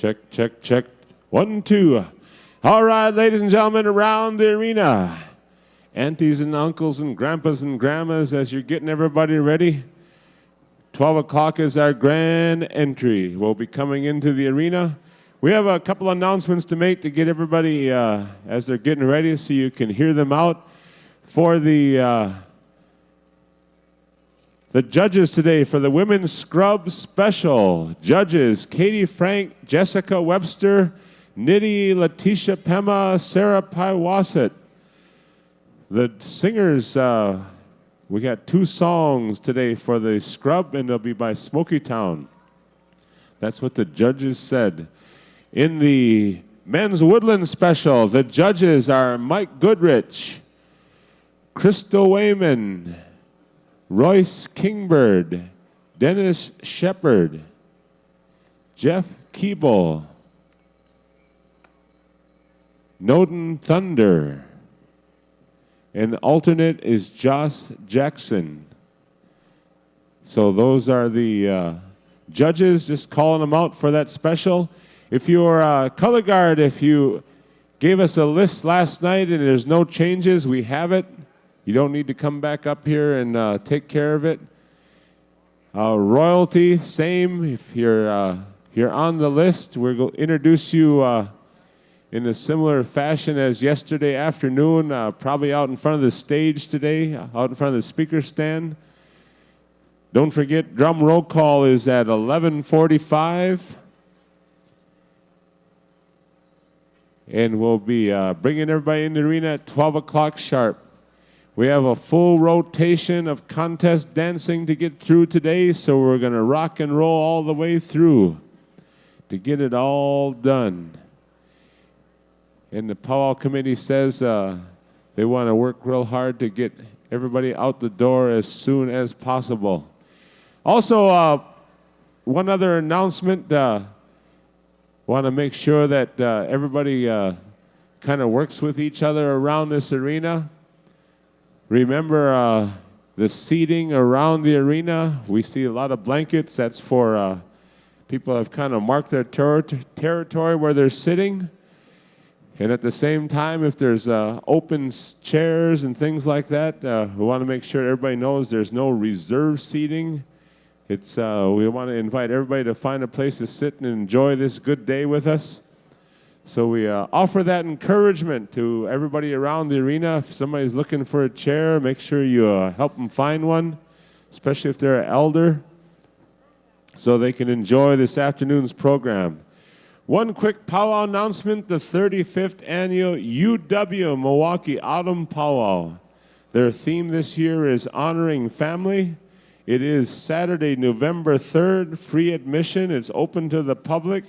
Check, check, check. 1, 2. All right, ladies and gentlemen, around the arena. Aunties and uncles and grandpas and grandmas, as you're getting everybody ready, 12 o'clock is our grand entry. We'll be coming into the arena. We have a couple announcements to make to get everybody, as they're getting ready, so you can hear them out. For the judges today for the Women's Scrub Special, judges Katie Frank, Jessica Webster, Nidhi Letitia Pema, Sarah Pywasset. The singers, we got 2 songs today for the Scrub, and they'll be by Smoky Town. That's what the judges said. In the Men's Woodland Special, the judges are Mike Goodrich, Crystal Wayman, Royce Kingbird, Dennis Shepard, Jeff Keeble, Noden Thunder, and alternate is Josh Jackson. So those are the judges, just calling them out for that special. If you're color guard, if you gave us a list last night and there's no changes, we have it. You don't need to come back up here and take care of it. Royalty, same. If you're on the list, we're going to introduce you in a similar fashion as yesterday afternoon, probably out in front of the stage today, out in front of the speaker stand. Don't forget, drum roll call is at 11:45. And we'll be bringing everybody in the arena at 12 o'clock sharp. We have a full rotation of contest dancing to get through today, so we're going to rock and roll all the way through to get it all done. And the powwow committee says they want to work real hard to get everybody out the door as soon as possible. Also, one other announcement. Want to make sure that everybody kind of works with each other around this arena. Remember the seating around the arena. We see a lot of blankets. That's for people who have kind of marked their territory where they're sitting. And at the same time, if there's open chairs and things like that, we want to make sure everybody knows there's no reserved seating. It's we want to invite everybody to find a place to sit and enjoy this good day with us. So we offer that encouragement to everybody around the arena. If somebody's looking for a chair, make sure you help them find one, especially if they're an elder, so they can enjoy this afternoon's program. One quick powwow announcement, the 35th annual UW Milwaukee Autumn Powwow. Their theme this year is Honoring Family. It is Saturday, November 3rd, free admission. It's open to the public.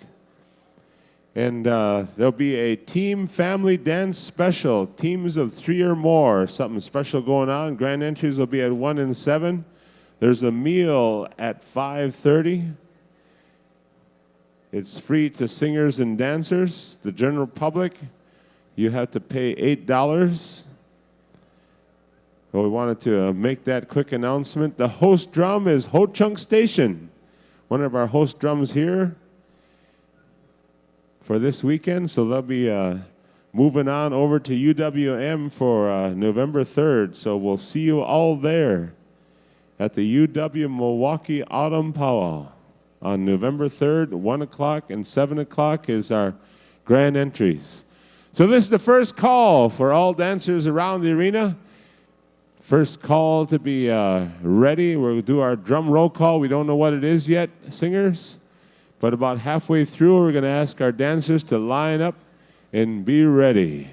And there'll be a team family dance special, teams of 3 or more, something special going on. Grand entries will be at 1 and 7. There's a meal at 5:30. It's free to singers and dancers. The general public, you have to pay $8. Well, we wanted to make that quick announcement. The host drum is Ho Chunk Station, one of our host drums here for this weekend. So they'll be moving on over to UWM for November 3rd. So we'll see you all there at the UW Milwaukee Autumn Powwow on November 3rd, 1 o'clock and 7 o'clock is our grand entries. So this is the first call for all dancers around the arena. First call to be ready. We'll do our drum roll call. We don't know what it is yet, singers. But about halfway through, we're going to ask our dancers to line up and be ready.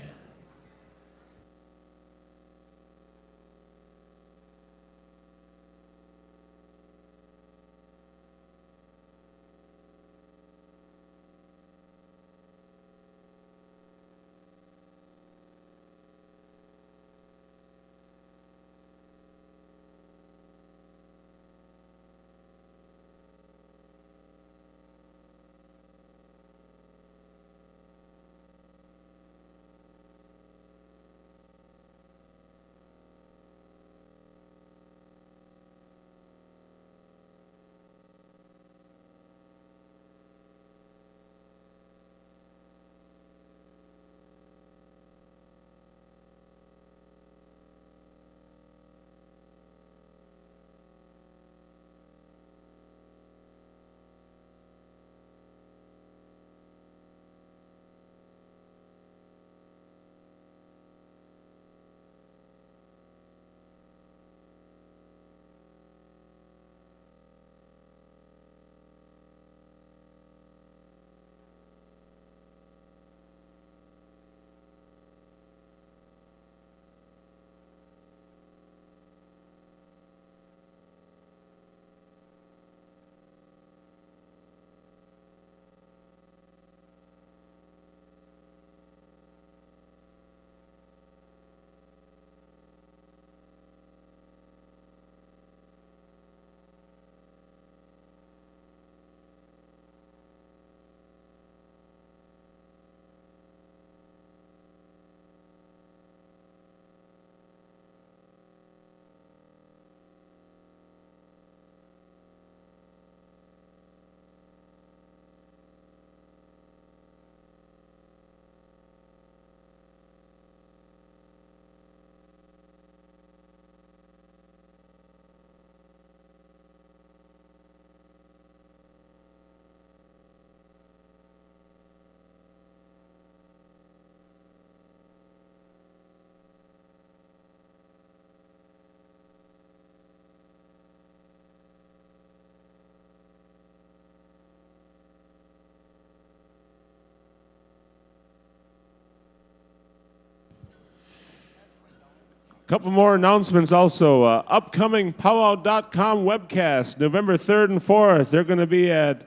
Couple more announcements also. Upcoming PowWows.com webcast, November 3rd and 4th. They're going to be at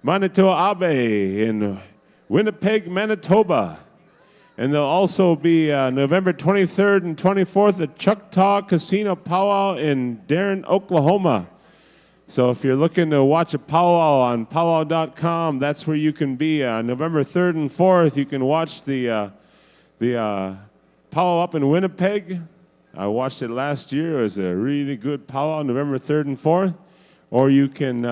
Manitoa Abe in Winnipeg, Manitoba. And they'll also be November 23rd and 24th at Choctaw Casino Powwow in Darren, Oklahoma. So if you're looking to watch a powwow on PowWows.com, that's where you can be. November 3rd and 4th, you can watch the powwow up in Winnipeg. I watched it last year. It was a really good powwow, November 3rd and 4th. Or you can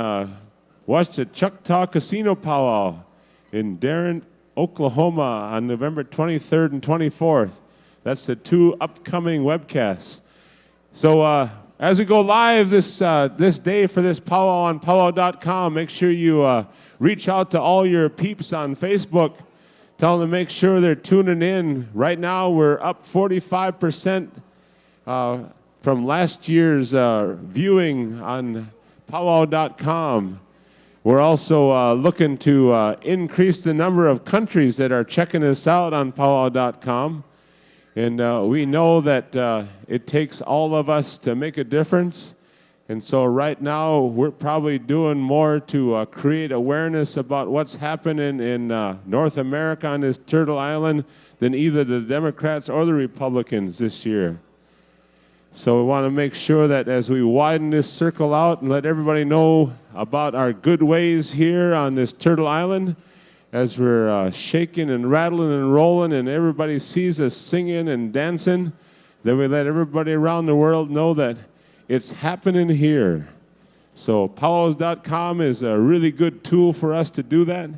watch the Choctaw Casino Powwow in Darren, Oklahoma on November 23rd and 24th. That's the two upcoming webcasts. So as we go live this day for this powwow on PowWows.com, make sure you reach out to all your peeps on Facebook. Tell them to make sure they're tuning in. Right now we're up 45% from last year's viewing on PowWows.com. We're also looking to increase the number of countries that are checking us out on PowWows.com. And we know that it takes all of us to make a difference. And so right now, we're probably doing more to create awareness about what's happening in North America on this Turtle Island than either the Democrats or the Republicans this year. So we want to make sure that as we widen this circle out and let everybody know about our good ways here on this Turtle Island, as we're shaking and rattling and rolling and everybody sees us singing and dancing, then we let everybody around the world know that it's happening here. So PowWows.com is a really good tool for us to do that.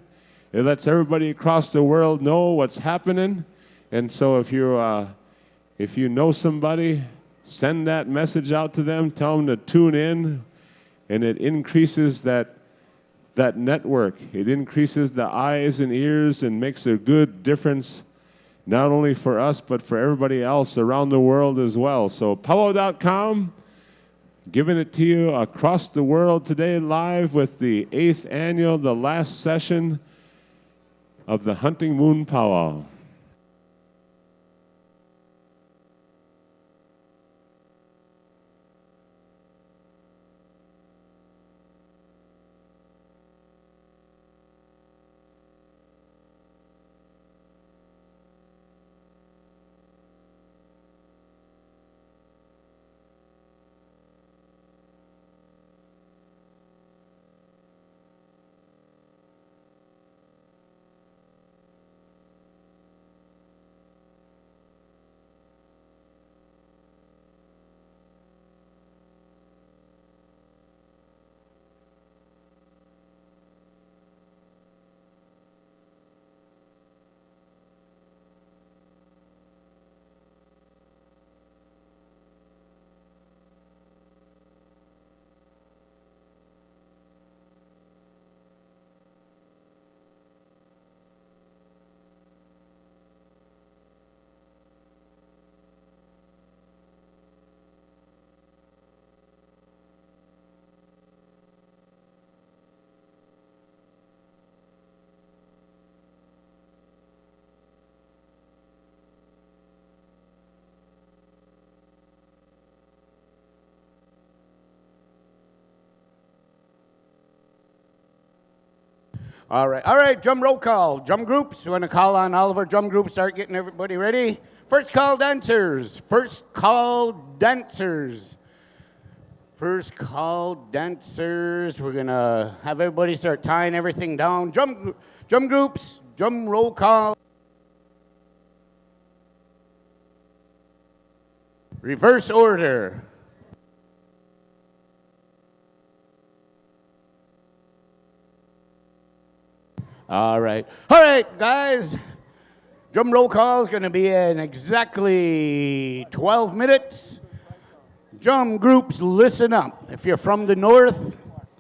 It lets everybody across the world know what's happening. And so if you know somebody, send that message out to them, tell them to tune in, and it increases that network. It increases the eyes and ears and makes a good difference, not only for us, but for everybody else around the world as well. So PowWows.com, giving it to you across the world today live with the 8th annual, the last session of the Hunting Moon Powwow. All right, drum roll call. Drum groups, we want to call on all of our drum groups, start getting everybody ready. First call dancers. First call dancers. We're going to have everybody start tying everything down. Drum groups, drum roll call. Reverse order. All right, guys. Drum roll call is going to be in exactly 12 minutes. Drum groups, listen up. If you're from the north,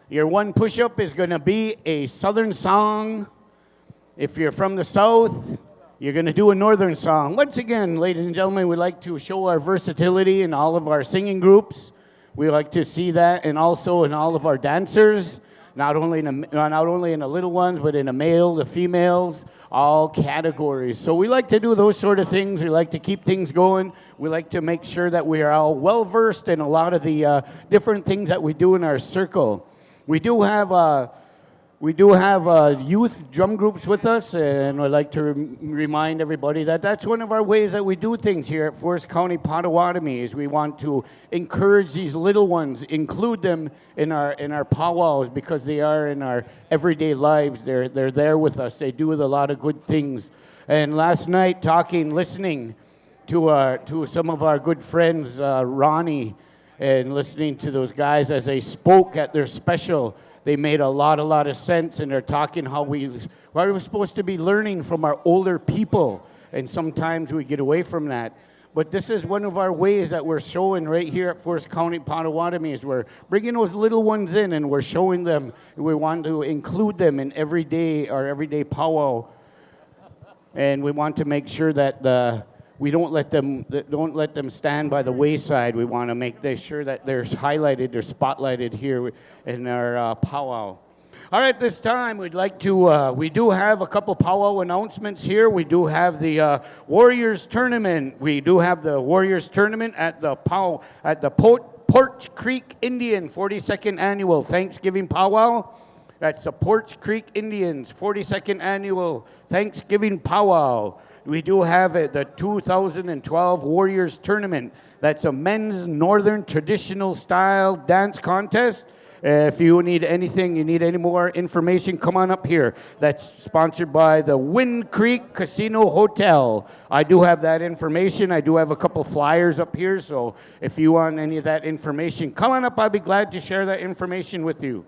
your one push-up is going to be a southern song. If you're from the south, you're going to do a northern song. Once again, ladies and gentlemen, we'd like to show our versatility in all of our singing groups. We like to see that, and also in all of our dancers. not only in the little ones, but in the male, the females, all categories. So we like to do those sort of things. We like to keep things going. We like to make sure that we are all well versed in a lot of the different things that we do in our circle. We do have youth drum groups with us, and I'd like to remind everybody that that's one of our ways that we do things here at Forest County Potawatomi. Is we want to encourage these little ones, include them in our powwows, because they are in our everyday lives. They're there with us. They do a lot of good things. And last night, listening to some of our good friends, Ronnie, and listening to those guys as they spoke at their special. They made a lot of sense, and they're talking how we're supposed to be learning from our older people, and sometimes we get away from that. But this is one of our ways that we're showing right here at Forest County Potawatomi, is we're bringing those little ones in, and we're showing them. We want to include them in our everyday powwow, and we want to make sure that we don't let them stand by the wayside. We want to make sure that they're highlighted, they're spotlighted here in our powwow. All right, this time we do have a couple powwow announcements here. We do have the Warriors Tournament. We do have the Warriors Tournament at the Porch Creek Indian 42nd Annual Thanksgiving Powwow. That's the Porch Creek Indians 42nd Annual Thanksgiving Powwow. We do have the 2012 Warriors Tournament. That's a men's northern traditional style dance contest. If you need anything, you need any more information, come on up here. That's sponsored by the Wind Creek Casino Hotel. I do have that information. I do have a couple flyers up here, so if you want any of that information, come on up. I'd be glad to share that information with you.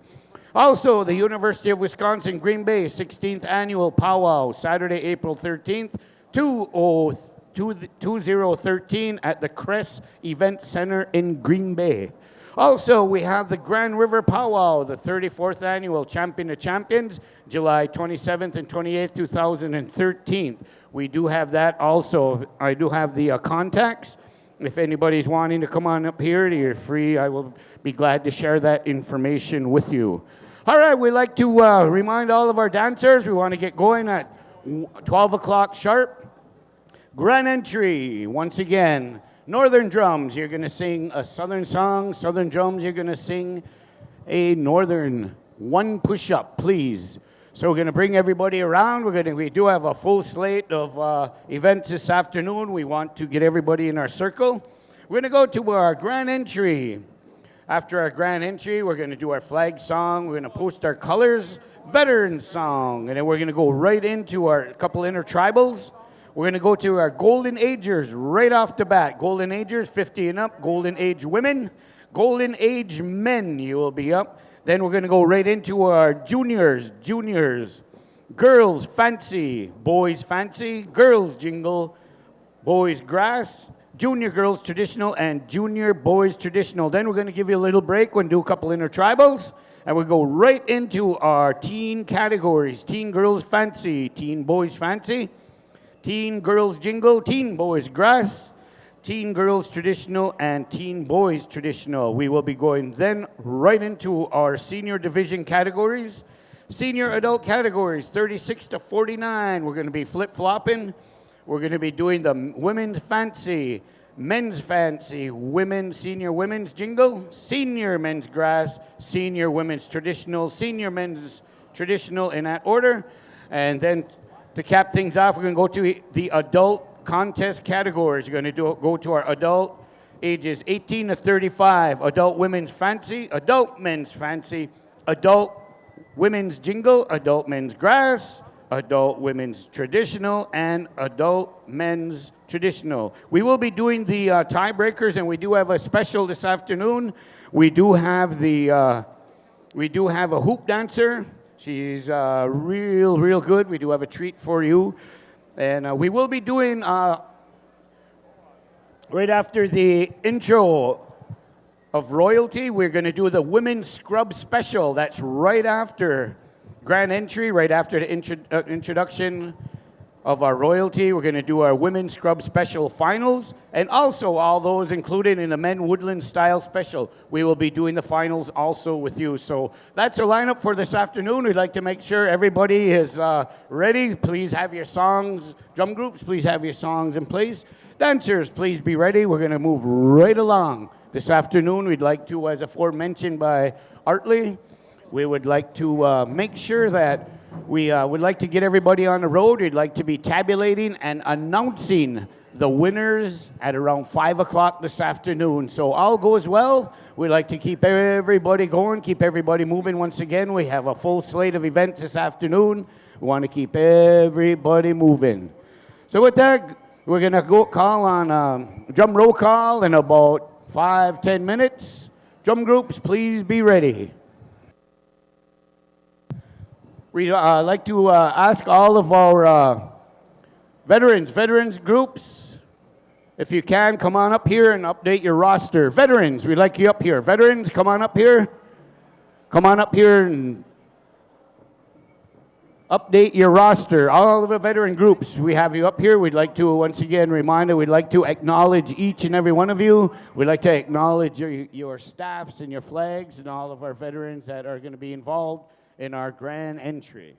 Also, the University of Wisconsin Green Bay 16th Annual Powwow, Saturday, April 13th, 2013 at the Crest Event Center in Green Bay. Also, we have the Grand River Powwow, the 34th Annual Champion of Champions, July 27th and 28th, 2013. We do have that also. I do have the contacts. If anybody's wanting to come on up here, you're free. I will be glad to share that information with you. All right, we'd like to remind all of our dancers, we want to get going at 12 o'clock sharp. Grand entry, once again, northern drums, you're going to sing a southern song. Southern drums, you're going to sing a northern one push-up, please. So we're going to bring everybody around. We do have a full slate of events this afternoon. We want to get everybody in our circle. We're going to go to our grand entry. After our grand entry, we're going to do our flag song. We're going to post our colors, veteran song, and then we're going to go right into our couple intertribals. We're going to go to our Golden Agers right off the bat. Golden Agers, 50 and up. Golden Age women. Golden Age men, you will be up. Then we're going to go right into our juniors. Girls fancy, boys fancy, girls jingle, boys grass, junior girls traditional, and junior boys traditional. Then we're going to give you a little break. We're going to do a couple intertribals. And we'll go right into our teen categories. Teen girls fancy, teen boys fancy. Teen girls jingle, teen boys grass, teen girls traditional, and teen boys traditional. We will be going then right into our senior division categories. Senior adult categories, 36 to 49. We're going to be flip-flopping. We're going to be doing the women's fancy, men's fancy, senior women's jingle, senior men's grass, senior women's traditional, senior men's traditional in that order. And then to cap things off, we're going to go to the adult contest categories. We're going to go to our adult ages 18 to 35, adult women's fancy, adult men's fancy, adult women's jingle, adult men's grass, adult women's traditional, and adult men's traditional. We will be doing the tiebreakers, and we do have a special this afternoon. We do have a hoop dancer. She's real good. We do have a treat for you. And we will be doing, right after the intro of royalty, we're going to do the Women's Scrub Special. That's right after grand entry, right after the introduction of our royalty. We're going to do our Women's Scrub Special Finals, and also all those included in the Men Woodland Style Special. We will be doing the finals also with you. So that's our lineup for this afternoon. We'd like to make sure everybody is ready. Please have your songs. Drum groups, please have your songs in place. Dancers, please be ready. We're going to move right along. This afternoon, we'd like to, as aforementioned by Artley, we would like to make sure that we would like to get everybody on the road. We'd like to be tabulating and announcing the winners at around 5 o'clock this afternoon. So all goes well. We'd like to keep everybody going, keep everybody moving. Once again, we have a full slate of events this afternoon. We want to keep everybody moving. So with that, we're going to go call on drum roll call in about 5-10 minutes. Drum groups, please be ready. We'd like to ask all of our veterans groups, if you can, come on up here and update your roster. Veterans, we'd like you up here. Veterans, come on up here. Come on up here and update your roster. All of the veteran groups, we have you up here. We'd like to, once again, remind you, we'd like to acknowledge each and every one of you. We'd like to acknowledge your staffs and your flags and all of our veterans that are going to be involved in our grand entry.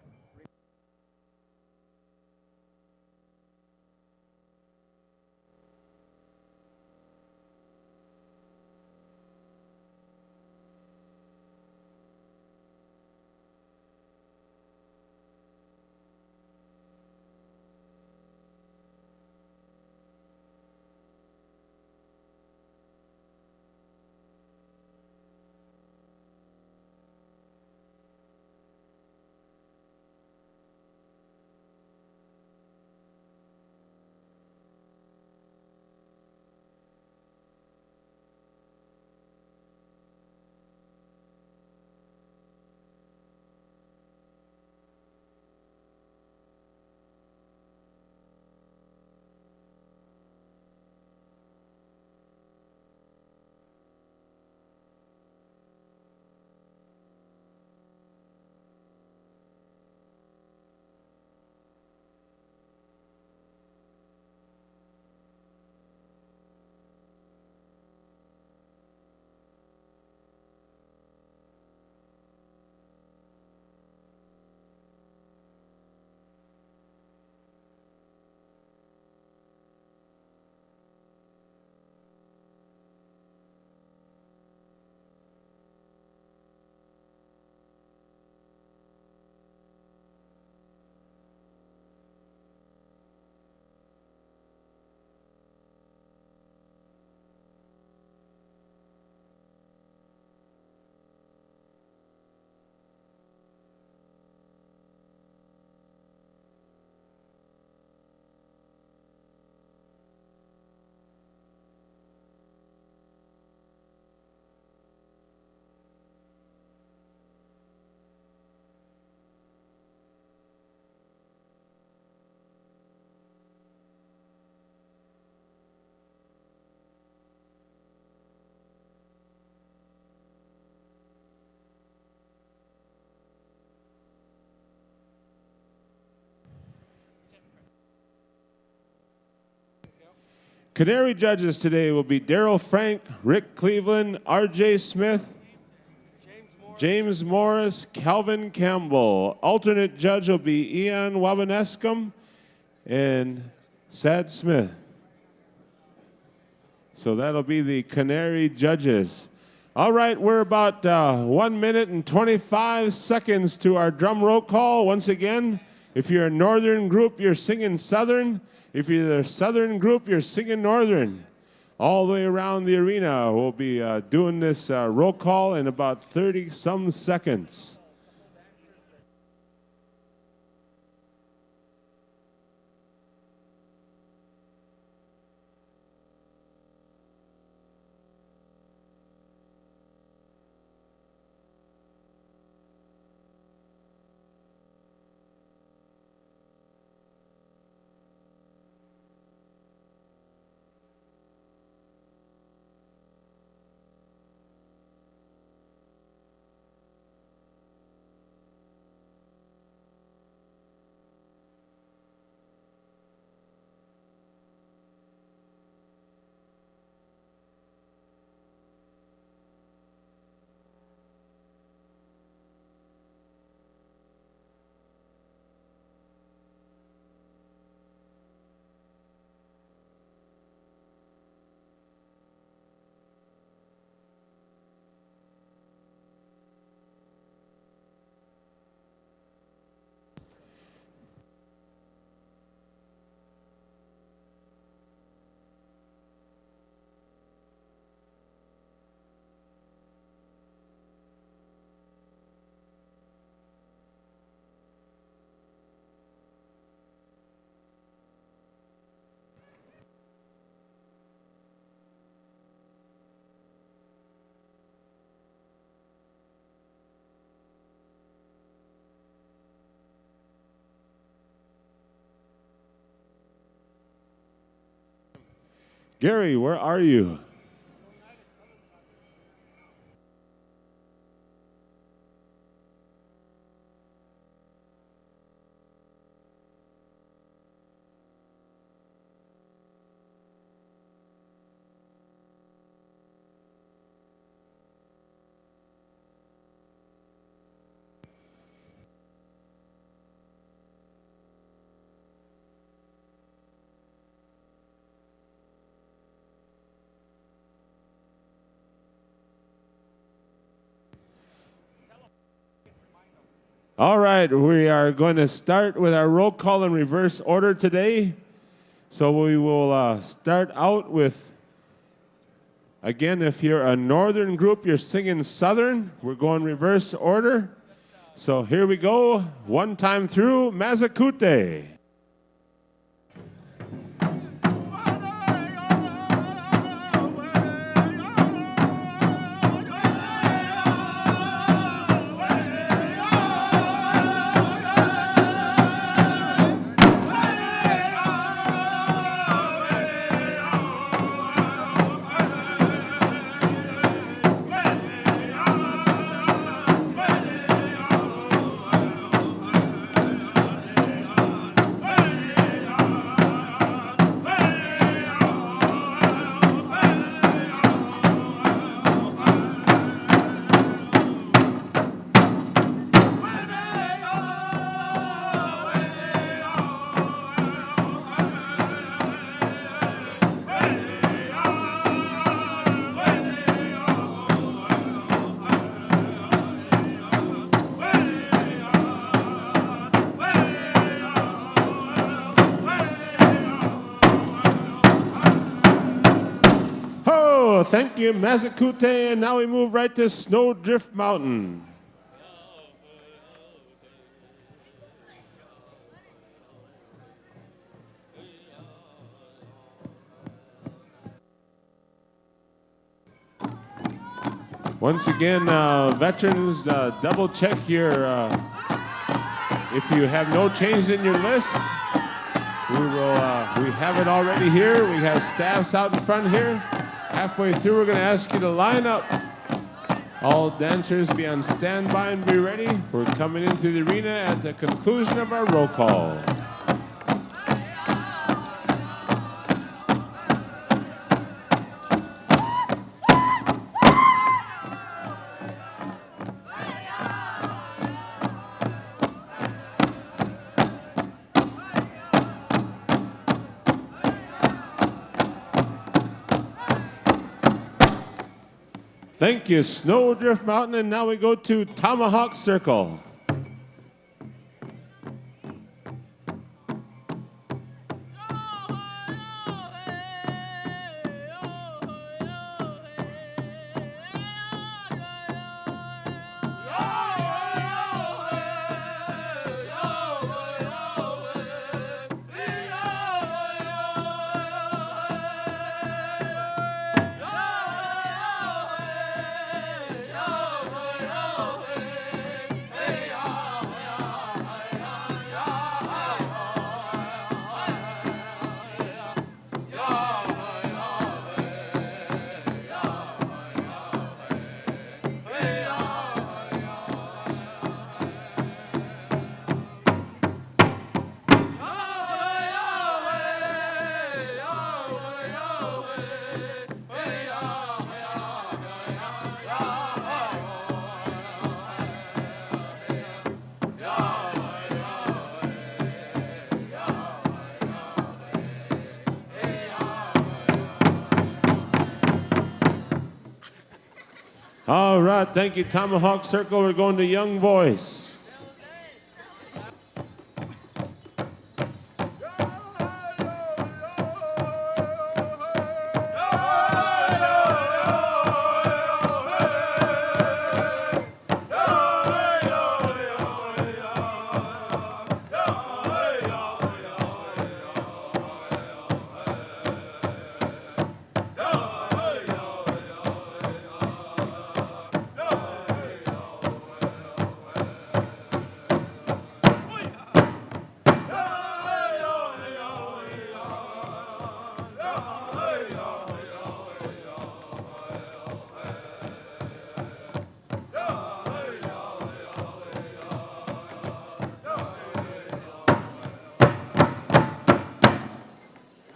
Canary judges today will be Daryl Frank, Rick Cleveland, R.J. Smith, James Morris, Calvin Campbell. Alternate judge will be Ian Wabanescum and Sad Smith. So that'll be the Canary judges. All right, we're about 1 minute and 25 seconds to our drum roll call. Once again, if you're a northern group, you're singing southern. If you're a southern group, you're singing northern. All the way around the arena, we'll be doing this roll call in about 30-some seconds. Gary, where are you? All right, we are going to start with our roll call in reverse order today. So we will start out with, again, if you're a northern group, you're singing southern. We're going reverse order. So here we go, one time through, Mazakute. Thank you, Mazakute, and now we move right to Snowdrift Mountain. Once again, veterans, double check your, if you have no change in your list, we have it already here. We have staffs out in front here. Halfway through, we're going to ask you to line up. All dancers be on standby and be ready. We're coming into the arena at the conclusion of our roll call. Thank you, Snowdrift Mountain, and now we go to Tomahawk Circle. All right, thank you, Tomahawk Circle. We're going to Young Voice.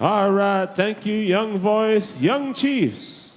All right, thank you, young voice, young chiefs.